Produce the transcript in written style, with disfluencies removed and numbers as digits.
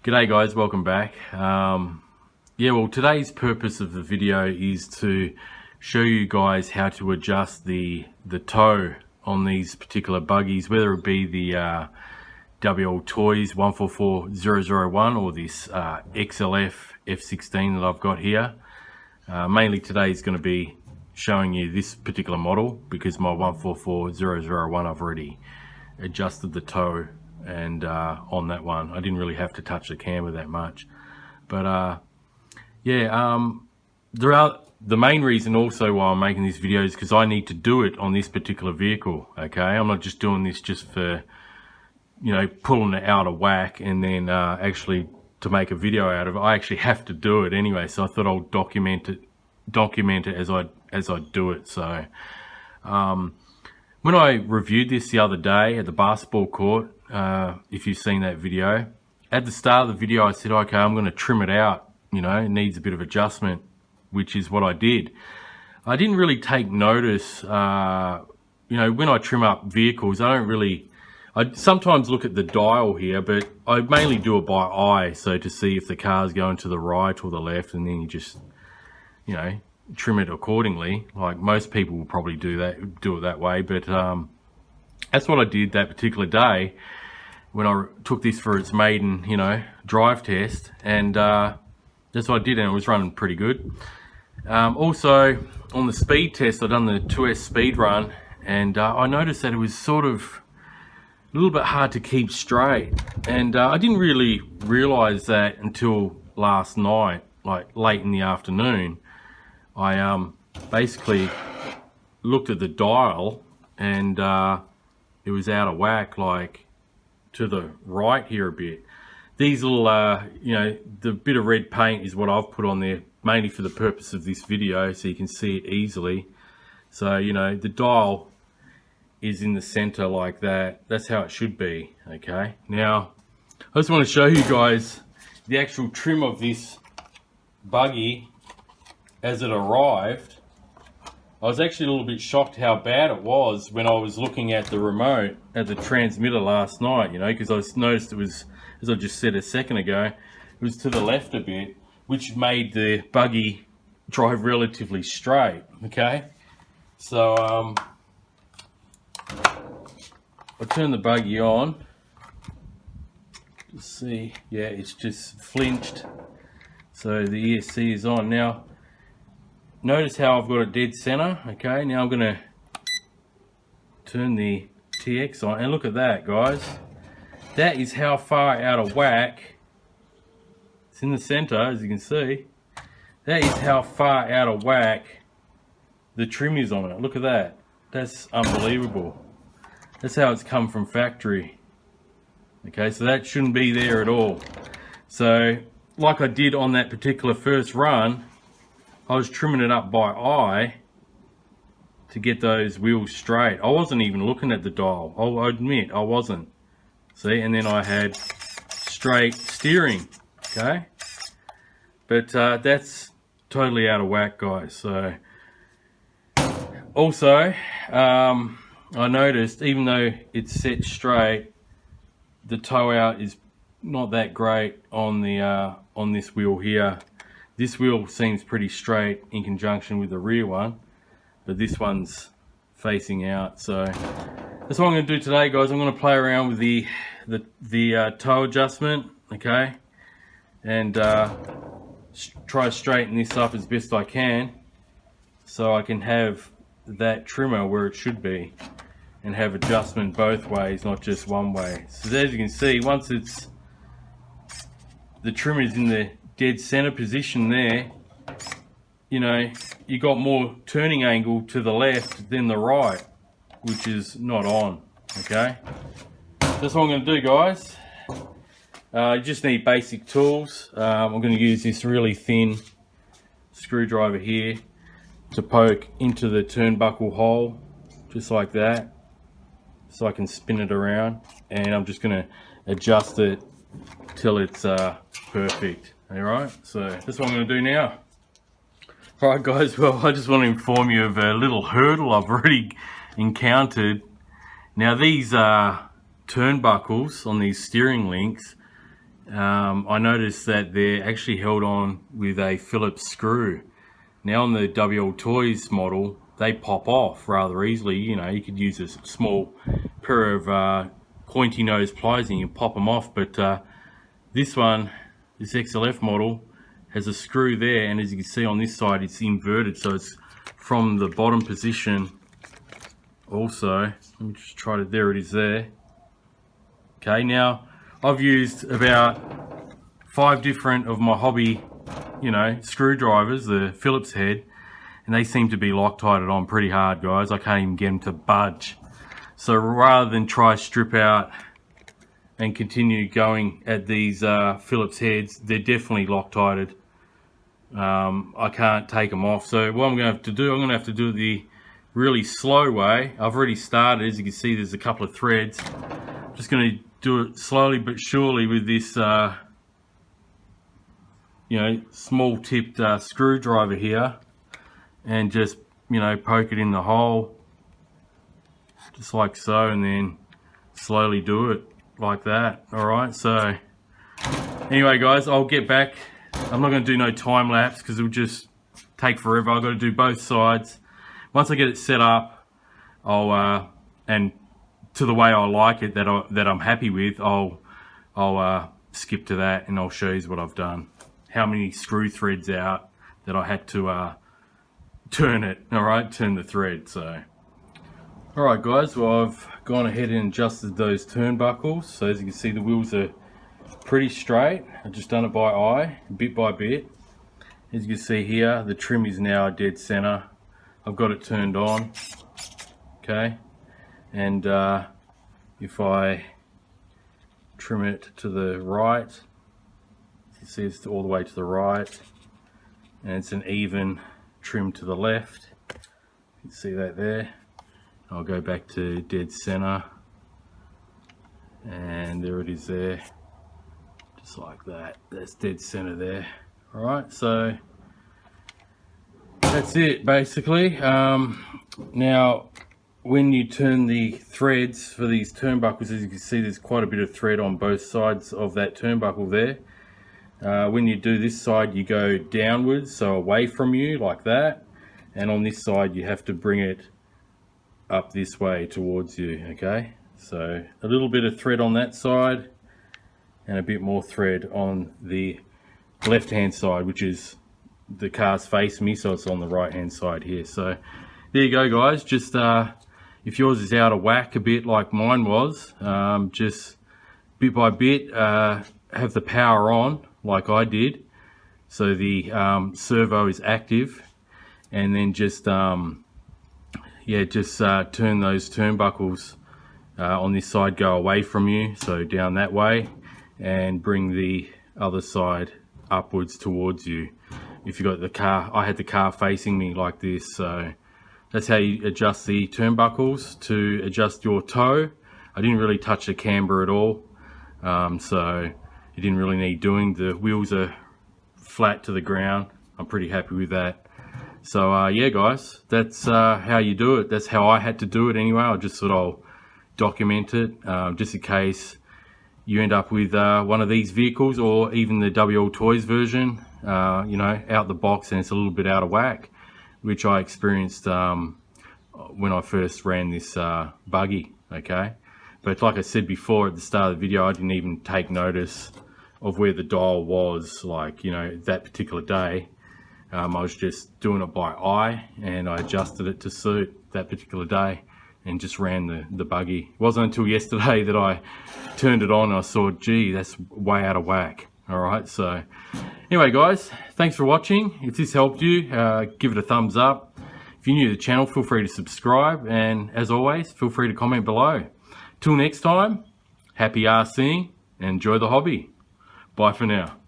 G'day guys, welcome back. Well, today's purpose of the video is to show you guys how to adjust the tow on these particular buggies, whether it be the WLToys 144001 or this XLF F16 that I've got here. Mainly today is going to be showing you this particular model because my 144001 I've already adjusted the tow, and on that one I didn't really have to touch the camber that much. But the main reason also why I'm making this video is because I need to do it on this particular vehicle. Okay, I'm not just doing this just for, you know, pulling it out of whack and then actually to make a video out of it. I actually have to do it anyway, so I thought I'll document it as I do it. So when I reviewed this the other day at the basketball court, if you've seen that video, at the start of the video I said, okay, I'm going to trim it out, you know, it needs a bit of adjustment, which is what I did. I didn't really take notice, you know, when I trim up vehicles, I sometimes look at the dial here, but I mainly do it by eye, so to see if the car's going to the right or the left, and then you just, you know, trim it accordingly. Like most people will probably do it that way, but that's what I did that particular day when I took this for its maiden, you know, drive test, and that's what I did, and it was running pretty good. Also on the speed test, I've done the 2S speed run, and I noticed that it was sort of a little bit hard to keep straight, and I didn't really realize that until last night, like late in the afternoon. I basically looked at the dial, and it was out of whack, like to the right here a bit. These little you know, the bit of red paint is what I've put on there mainly for the purpose of this video, so you can see it easily. So, you know, the dial is in the center like that. That's how it should be. Okay, now I just want to show you guys the actual trim of this buggy as it arrived. I was actually a little bit shocked how bad it was when I was looking at the remote at the transmitter last night, you know, because I noticed it was, as I just said a second ago, it was to the left a bit, which made the buggy drive relatively straight. Okay, so I turn the buggy on to see, yeah, it's just flinched, so the ESC is on. Now notice how I've got a dead center. Okay, now I'm going to turn the TX on, and look at that, guys. That is how far out of whack it's in the center, as you can see. That is how far out of whack the trim is on it. Look at that. That's unbelievable. That's how it's come from factory. Okay, so that shouldn't be there at all. So like I did on that particular first run, I was trimming it up by eye to get those wheels straight. I wasn't even looking at the dial, I'll admit I wasn't. See, and then I had straight steering. Okay, but that's totally out of whack, guys. So also I noticed, even though it's set straight, the tow out is not that great on the on this wheel here. This wheel seems pretty straight in conjunction with the rear one, but this one's facing out. So that's what I'm going to do today, guys. I'm going to play around with the tow adjustment, okay, and try to straighten this up as best I can, so I can have that trimmer where it should be, and have adjustment both ways, not just one way. So as you can see, once the trimmer is in the dead center position there, you know, you got more turning angle to the left than the right, which is not on. Okay, that's what I'm going to do, guys. You just need basic tools. I'm going to use this really thin screwdriver here to poke into the turnbuckle hole, just like that, so I can spin it around, and I'm just going to adjust it till it's perfect. Alright, so that's what I'm going to do now. Alright guys, well, I just want to inform you of a little hurdle I've already encountered. Now these turnbuckles on these steering links, I noticed that they're actually held on with a Phillips screw. Now on the WLToys model, they pop off rather easily. You know, you could use a small pair of pointy nose pliers and you pop them off, but this one, this XLF model, has a screw there, and as you can see on this side it's inverted, so it's from the bottom position also. Let me just try to, there it is there. Okay, now I've used about 5 different of my hobby, you know, screwdrivers, the Phillips head, and they seem to be Loctited on pretty hard, guys. I can't even get them to budge. So rather than try strip out and continue going at these Phillips heads, they're definitely Loctited. I can't take them off. So what I'm going to have to do, I'm going to have to do it the really slow way. I've already started. As you can see, there's a couple of threads. I'm just going to do it slowly but surely with this you know, small tipped screwdriver here, and just, you know, poke it in the hole just like so, and then slowly do it like that. Alright, so anyway guys, I'll get back. I'm not going to do no time lapse because it'll just take forever. I've got to do both sides. Once I get it set up, I'll and to the way I like it, that I'm happy with, I'll skip to that and I'll show you what I've done. How many screw threads out that I had to turn it. Alright, turn the thread. So alright guys, well I've gone ahead and adjusted those turnbuckles. So as you can see, the wheels are pretty straight. I've just done it by eye, bit by bit. As you can see here, the trim is now dead center. I've got it turned on. Okay, and if I trim it to the right, you see it's all the way to the right, and it's an even trim to the left. You can see that there. I'll go back to dead center, and there it is there, just like that. That's dead center there. All right, so that's it basically. Now when you turn the threads for these turnbuckles, as you can see, there's quite a bit of thread on both sides of that turnbuckle there. When you do this side, you go downwards, so away from you like that, and on this side you have to bring it up this way towards you. Okay, so a little bit of thread on that side and a bit more thread on the left hand side, which is the car's facing me, so it's on the right hand side here. So there you go guys. Just if yours is out of whack a bit like mine was, just bit by bit have the power on like I did, so the servo is active, and then just yeah, just turn those turnbuckles on this side, go away from you, so down that way, and bring the other side upwards towards you. If you got the car, I had the car facing me like this, so that's how you adjust the turnbuckles. To adjust your toe, I didn't really touch the camber at all, so you didn't really need doing. The wheels are flat to the ground. I'm pretty happy with that. So yeah guys, that's how you do it. That's how I had to do it anyway. I just thought I'll document it, just in case you end up with one of these vehicles, or even the WLToys version, you know, out the box, and it's a little bit out of whack, which I experienced when I first ran this buggy. Okay, but like I said before at the start of the video, I didn't even take notice of where the dial was, like, you know, that particular day. I was just doing it by eye, and I adjusted it to suit that particular day and just ran the buggy. It wasn't until yesterday that I turned it on and I saw, gee, that's way out of whack. All right, so anyway guys, thanks for watching. If this helped you, give it a thumbs up. If you're new to the channel, feel free to subscribe, and as always, feel free to comment below. Till next time, happy RCing and enjoy the hobby. Bye for now.